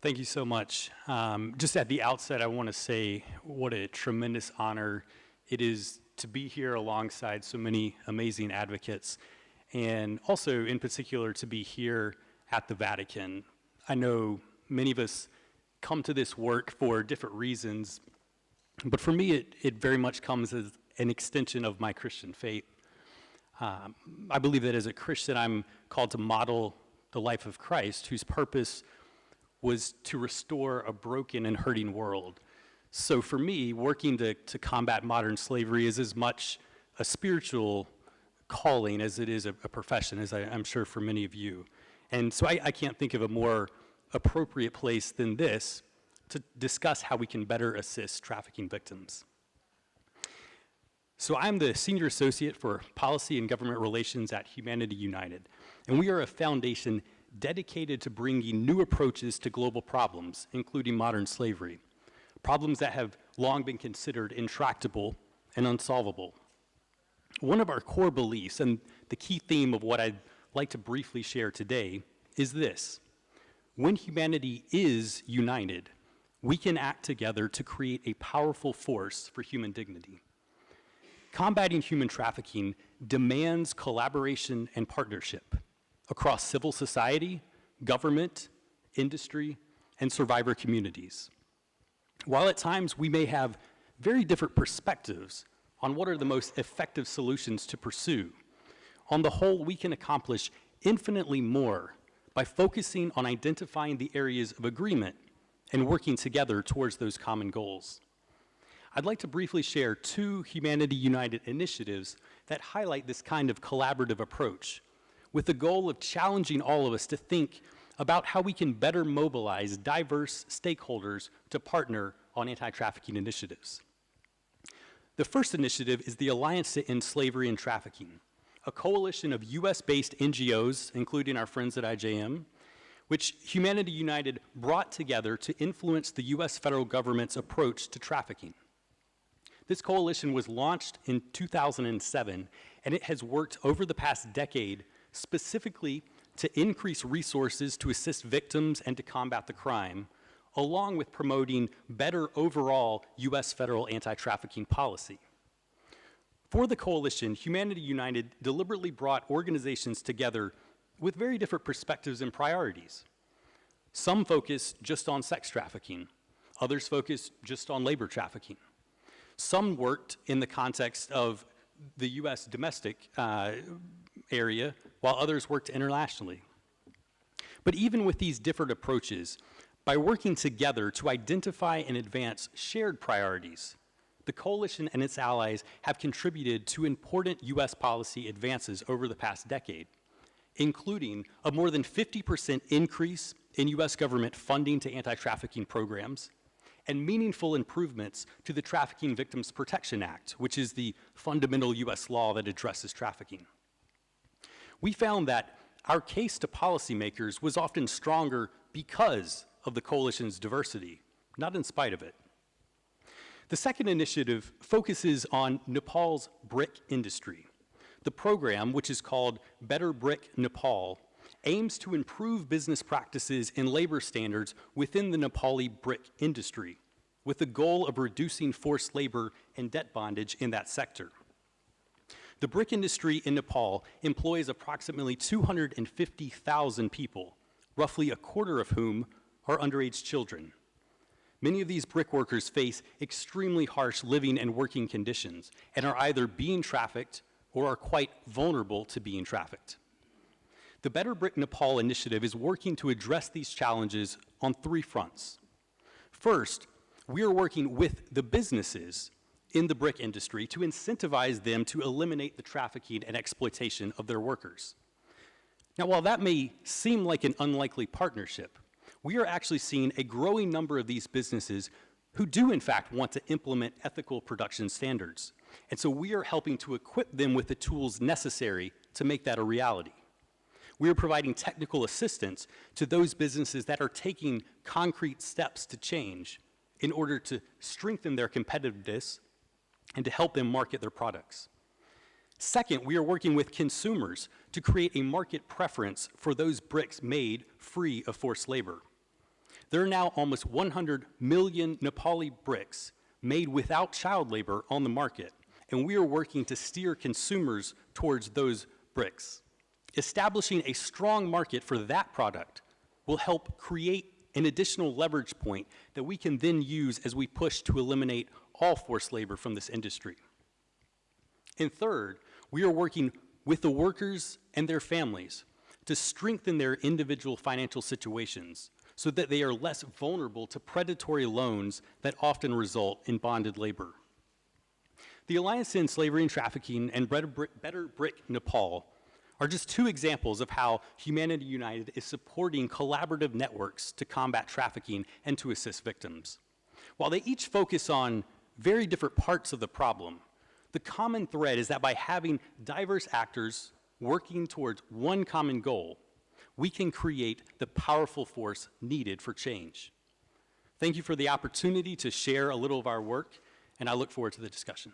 Thank you so much. Just at the outset, I want to say what a tremendous honor it is to be here alongside so many amazing advocates, and also in particular to be here at the Vatican. I know many of us come to this work for different reasons, but for me it very much comes as an extension of my Christian faith. I believe that as a Christian I'm called to model the life of Christ, whose purpose was to restore a broken and hurting world. So for me, working to combat modern slavery is as much a spiritual calling as it is a profession, as I'm sure for many of you. And so I can't think of a more appropriate place than this to discuss how we can better assist trafficking victims. So I'm the Senior Associate for Policy and Government Relations at Humanity United, and we are a foundation dedicated to bringing new approaches to global problems, including modern slavery, problems that have long been considered intractable and unsolvable. One of our core beliefs, and the key theme of what I'd like to briefly share today, is this: when humanity is united, we can act together to create a powerful force for human dignity. Combating human trafficking demands collaboration and partnership across civil society, government, industry, and survivor communities. While at times we may have very different perspectives on what are the most effective solutions to pursue, on the whole, we can accomplish infinitely more by focusing on identifying the areas of agreement and working together towards those common goals. I'd like to briefly share two Humanity United initiatives that highlight this kind of collaborative approach, with the goal of challenging all of us to think about how we can better mobilize diverse stakeholders to partner on anti-trafficking initiatives. The first initiative is the Alliance to End Slavery and Trafficking, a coalition of US-based NGOs, including our friends at IJM, which Humanity United brought together to influence the US federal government's approach to trafficking. This coalition was launched in 2007, and it has worked over the past decade specifically to increase resources to assist victims and to combat the crime, along with promoting better overall US federal anti-trafficking policy. For the coalition, Humanity United deliberately brought organizations together with very different perspectives and priorities. Some focus just on sex trafficking, others focus just on labor trafficking. Some worked in the context of the US domestic area, while others worked internationally. But even with these different approaches, by working together to identify and advance shared priorities, the coalition and its allies have contributed to important US policy advances over the past decade, including a more than 50% increase in US government funding to anti-trafficking programs, and meaningful improvements to the Trafficking Victims Protection Act, which is the fundamental US law that addresses trafficking. We found that our case to policymakers was often stronger because of the coalition's diversity, not in spite of it. The second initiative focuses on Nepal's brick industry. The program, which is called Better Brick Nepal, aims to improve business practices and labor standards within the Nepali brick industry, with the goal of reducing forced labor and debt bondage in that sector. The brick industry in Nepal employs approximately 250,000 people, roughly a quarter of whom are underage children. Many of these brick workers face extremely harsh living and working conditions and are either being trafficked or are quite vulnerable to being trafficked. The Better Brick Nepal initiative is working to address these challenges on three fronts. First, we are working with the businesses in the brick industry to incentivize them to eliminate the trafficking and exploitation of their workers. Now, while that may seem like an unlikely partnership, we are actually seeing a growing number of these businesses who do in fact want to implement ethical production standards. And so we are helping to equip them with the tools necessary to make that a reality. We are providing technical assistance to those businesses that are taking concrete steps to change in order to strengthen their competitiveness and to help them market their products. Second, we are working with consumers to create a market preference for those bricks made free of forced labor. There are now almost 100 million Nepali bricks made without child labor on the market, and we are working to steer consumers towards those bricks. Establishing a strong market for that product will help create an additional leverage point that we can then use as we push to eliminate all forced labor from this industry. And third, we are working with the workers and their families to strengthen their individual financial situations so that they are less vulnerable to predatory loans that often result in bonded labor. The Alliance to End Slavery and Trafficking and Better Brick Nepal are just two examples of how Humanity United is supporting collaborative networks to combat trafficking and to assist victims. While they each focus on very different parts of the problem, the common thread is that by having diverse actors working towards one common goal, we can create the powerful force needed for change. Thank you for the opportunity to share a little of our work, and I look forward to the discussion.